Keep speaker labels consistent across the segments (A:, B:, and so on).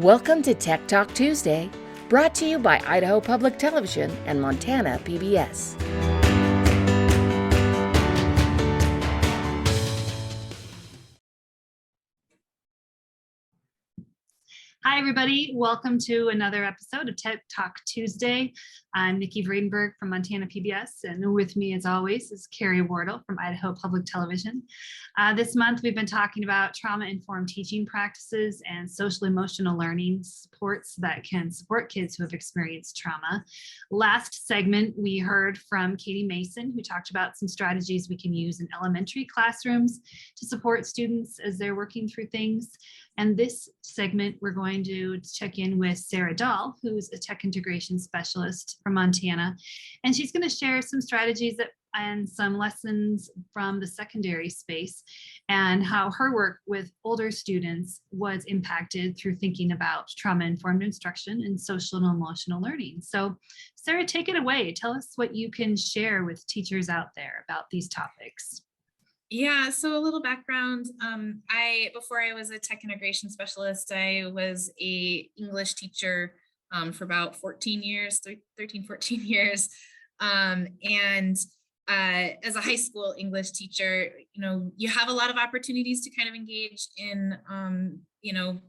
A: Welcome to Tech Talk Tuesday, brought to you by Idaho Public Television and Montana PBS.
B: Hi, everybody. Welcome to another episode of Tech Talk Tuesday. I'm Nikki Vredenberg from Montana PBS, and with me, as always, is Carrie Wardle from Idaho Public Television. This month, we've been talking about trauma-informed teaching practices and social-emotional learning supports that can support kids who have experienced trauma. Last segment, we heard from Katie Mason, who talked about some strategies we can use in elementary classrooms to support students as they're working through things. And this segment, we're going to check in with Sarah Dahl, who's a tech integration specialist from Montana. And she's going to share some strategies and some lessons from the secondary space and how her work with older students was impacted through thinking about trauma-informed instruction and social and emotional learning. So Sarah, take it away. Tell us what you can share with teachers out there about these topics.
C: Yeah, so a little background. Before I was a tech integration specialist, I was a English teacher for about 14 years. And as a high school English teacher, you have a lot of opportunities to kind of engage in,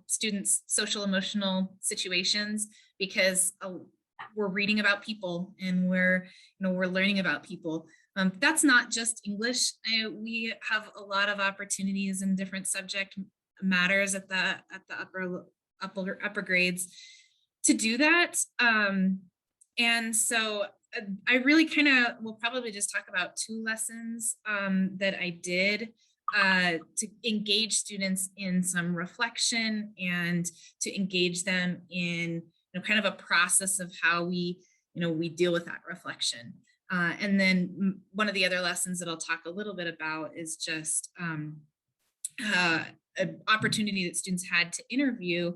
C: students' social emotional situations because we're reading about people and we're learning about people. That's not just English. We have a lot of opportunities in different subject matters at the upper grades to do that. And so I really will probably just talk about two lessons that I did to engage students in some reflection and to engage them in kind of a process of how we deal with that reflection. And then one of the other lessons that I'll talk a little bit about is just an opportunity that students had to interview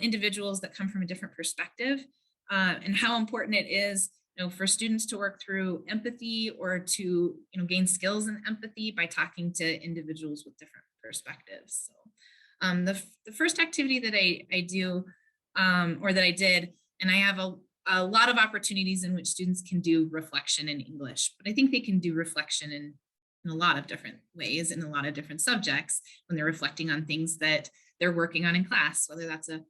C: individuals that come from a different perspective and how important it is for students to work through empathy or to gain skills in empathy by talking to individuals with different perspectives. So the first activity that I do or that I did, and I have a lot of opportunities in which students can do reflection in English, but I think they can do reflection in a lot of different ways in a lot of different subjects when they're reflecting on things that they're working on in class, whether that's a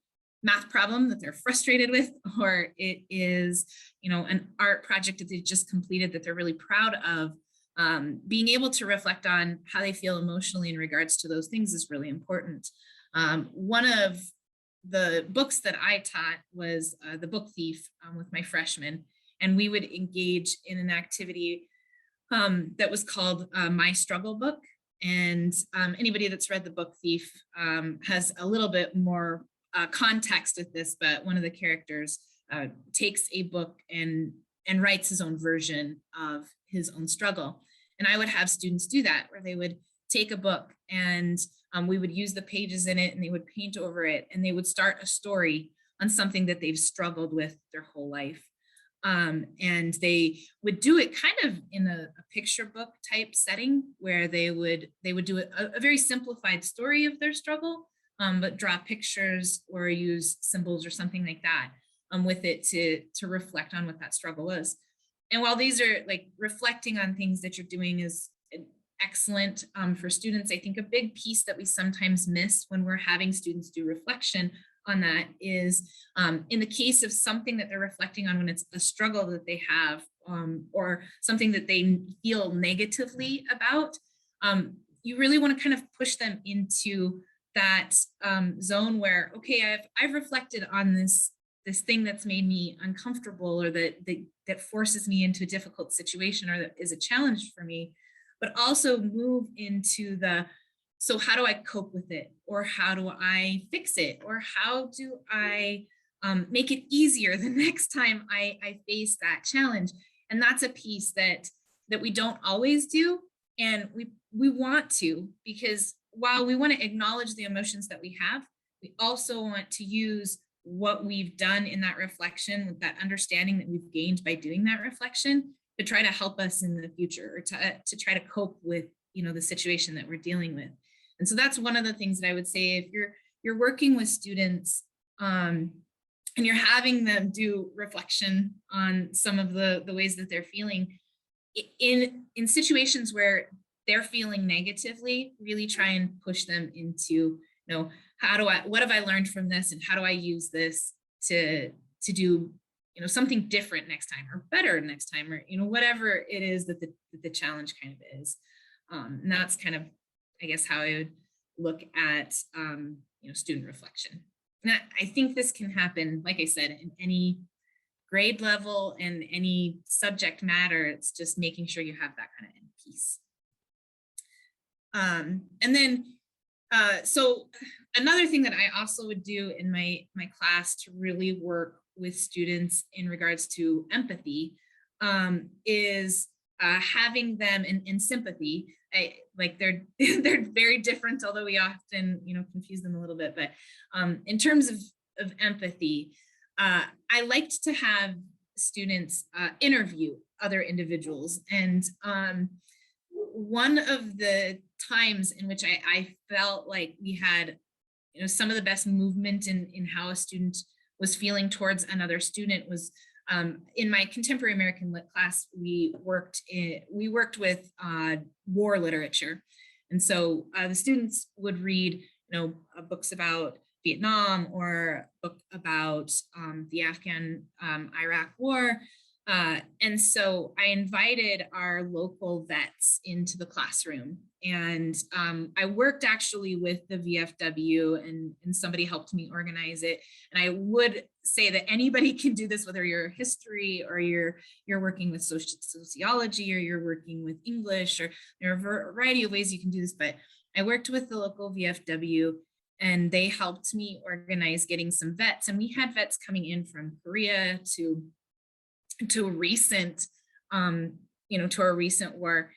C: math problem that they're frustrated with, or it is, an art project that they just completed that they're really proud of. Being able to reflect on how they feel emotionally in regards to those things is really important. One of the books that I taught was The Book Thief with my freshmen, and we would engage in an activity that was called My Struggle Book. And anybody that's read The Book Thief has a little bit more context with this, but one of the characters takes a book and writes his own version of his own struggle. And I would have students do that, where they would take a book and we would use the pages in it and they would paint over it and they would start a story on something that they've struggled with their whole life. And they would do it kind of in a picture book type setting where they would do a very simplified story of their struggle, but draw pictures or use symbols or something like that with it to reflect on what that struggle was. And while these are like reflecting on things that you're doing is excellent for students, I think a big piece that we sometimes miss when we're having students do reflection on that is in the case of something that they're reflecting on, when it's a struggle that they have or something that they feel negatively about, you really want to kind of push them into that zone where, okay, I've reflected on this thing that's made me uncomfortable or that forces me into a difficult situation or that is a challenge for me, but also move into so how do I cope with it? Or how do I fix it? Or how do I make it easier the next time I face that challenge? And that's a piece that we don't always do. And we want to, because while we want to acknowledge the emotions that we have, we also want to use what we've done in that reflection, with that understanding that we've gained by doing that reflection, to try to help us in the future, or to try to cope with the situation that we're dealing with. And so that's one of the things that I would say, if you're working with students and you're having them do reflection on some of the ways that they're feeling in situations where they're feeling negatively, really try and push them into, what have I learned from this, and how do I use this to do, something different next time, or better next time, or, whatever it is that the challenge kind of is. And that's kind of, I guess, how I would look at, student reflection. And I think this can happen, like I said, in any grade level and any subject matter. It's just making sure you have that kind of in piece. And then, so another thing that I also would do in my class to really work with students in regards to empathy is having them in sympathy. They're very different, although we often confuse them a little bit. But in terms of empathy, I liked to have students interview other individuals, and one of the times in which I felt like we had some of the best movement in how a student was feeling towards another student was in my contemporary American Lit class. We worked with war literature, and so the students would read books about Vietnam, or a book about the Afghan-Iraq war. And so I invited our local vets into the classroom, and I worked actually with the VFW, and somebody helped me organize it. And I would say that anybody can do this, whether you're history, or you're working with sociology, or you're working with English, or there are a variety of ways you can do this. But I worked with the local VFW, and they helped me organize getting some vets. And we had vets coming in from Korea to a recent war.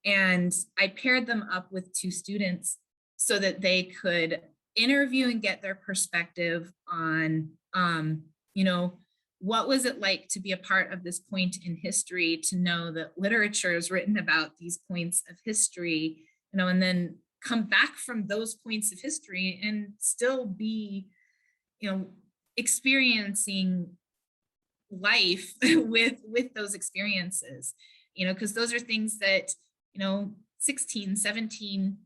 C: And I paired them up with two students so that they could interview and get their perspective on, what was it like to be a part of this point in history, to know that literature is written about these points of history, and then come back from those points of history and still be, experiencing life with those experiences, because those are things that 16, 17,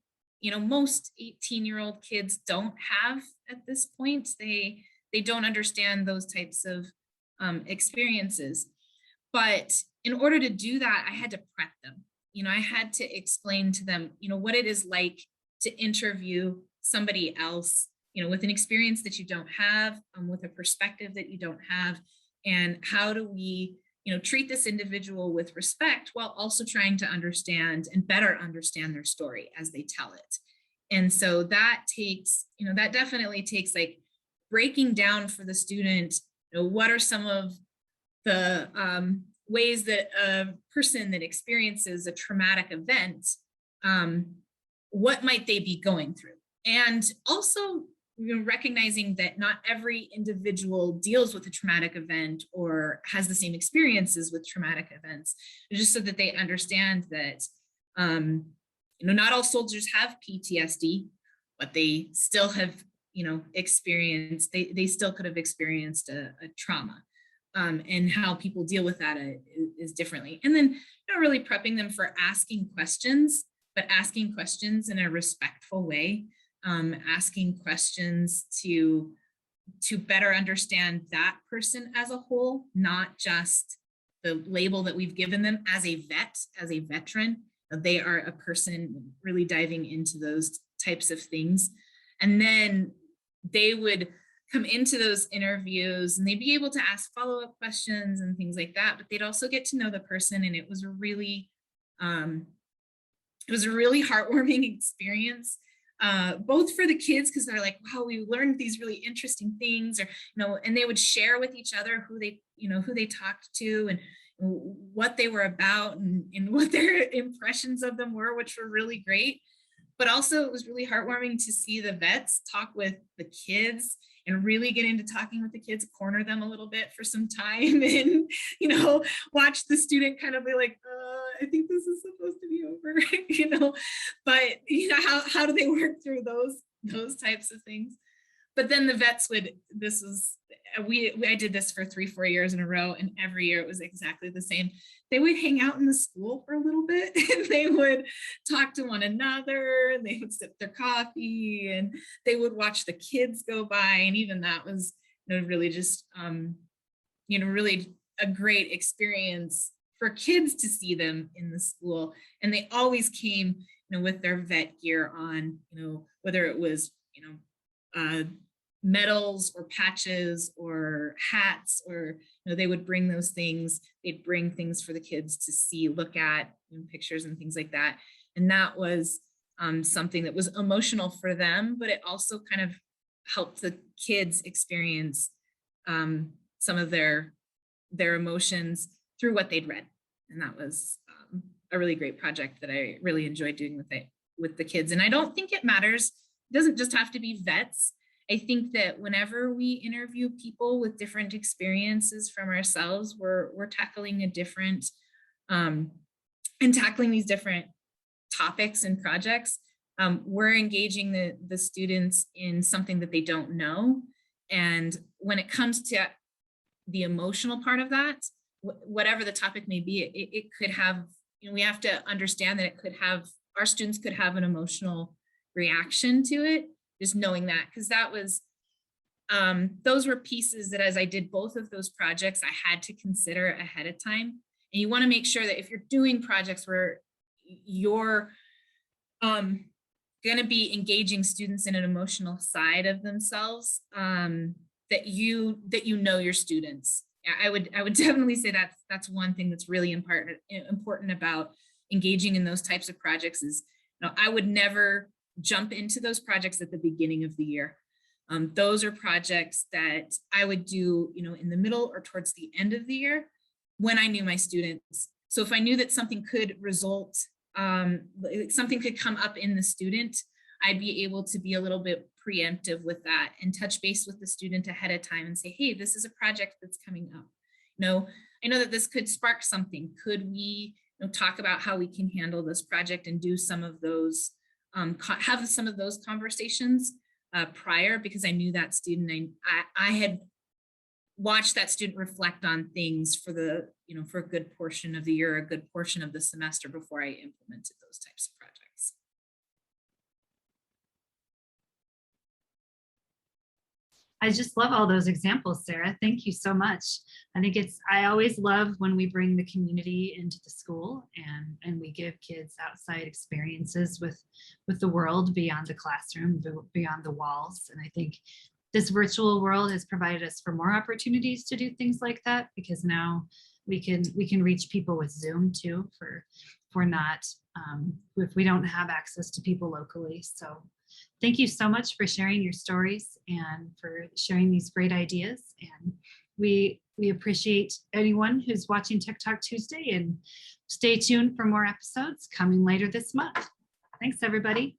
C: most 18-year-old kids don't have at this point. They don't understand those types of experiences. But in order to do that, I had to prep them. I had to explain to them what it is like to interview somebody else with an experience that you don't have, with a perspective that you don't have. And how do we, treat this individual with respect, while also trying to understand and better understand their story as they tell it. And so that takes, that definitely takes like breaking down for the student, what are some of the ways that a person that experiences a traumatic event, what might they be going through? And also, recognizing that not every individual deals with a traumatic event or has the same experiences with traumatic events, just so that they understand that, not all soldiers have PTSD, but they still have, experienced, they still could have experienced a trauma, and how people deal with that is differently. And then, really prepping them for asking questions, but asking questions in a respectful way. Asking questions to better understand that person as a whole, not just the label that we've given them as a vet, as a veteran. They are a person, really diving into those types of things. And then they would come into those interviews and they'd be able to ask follow-up questions and things like that, but they'd also get to know the person. And it was a really heartwarming experience. Both for the kids, because they're like, wow, we learned these really interesting things, or and they would share with each other who they talked to and what they were about, and what their impressions of them were, which were really great. But also it was really heartwarming to see the vets talk with the kids and really get into talking with the kids, corner them a little bit for some time, and watch the student kind of be like, I think this is supposed to be over, but how do they work through those types of things? but then the vets would, I did this for 3-4 years in a row, and every year it was exactly the same. They would hang out in the school for a little bit and they would talk to one another, and they would sip their coffee, and they would watch the kids go by. And even that was, really just, really a great experience for kids to see them in the school. And they always came, with their vet gear on, whether it was, medals or patches or hats, or they would bring those things. They'd bring things for the kids to see, look at, pictures and things like that. And that was something that was emotional for them, but it also kind of helped the kids experience some of their emotions through what they'd read. And that was a really great project that I really enjoyed doing with the kids. And I don't think it matters. It doesn't just have to be vets. I think that whenever we interview people with different experiences from ourselves, we're tackling a different and tackling these different topics and projects. We're engaging the students in something that they don't know. And when it comes to the emotional part of that, whatever the topic may be, it could have, we have to understand that our students could have an emotional reaction to it. Just knowing that, because that was, those were pieces that as I did both of those projects, I had to consider ahead of time. And you want to make sure that if you're doing projects where you're going to be engaging students in an emotional side of themselves, that you know your students. I would definitely say that's one thing that's really important about engaging in those types of projects is, I would never jump into those projects at the beginning of the year. Those are projects that I would do, in the middle or towards the end of the year when I knew my students. So if I knew that something could result, something could come up in the student, I'd be able to be a little bit preemptive with that and touch base with the student ahead of time and say, hey, this is a project that's coming up. I know that this could spark something. Could we talk about how we can handle this project and do some of those have some of those conversations prior, because I knew that student. I had watched that student reflect on things for for a good portion of the year, a good portion of the semester before I implemented those types of projects.
B: I just love all those examples, Sarah. Thank you so much. I think I always love when we bring the community into the school and we give kids outside experiences with the world beyond the classroom, beyond the walls. And I think this virtual world has provided us for more opportunities to do things like that, because now we can reach people with Zoom too, if we don't have access to people locally. So thank you so much for sharing your stories and for sharing these great ideas. And we appreciate anyone who's watching Tech Talk Tuesday, and stay tuned for more episodes coming later this month. Thanks, everybody.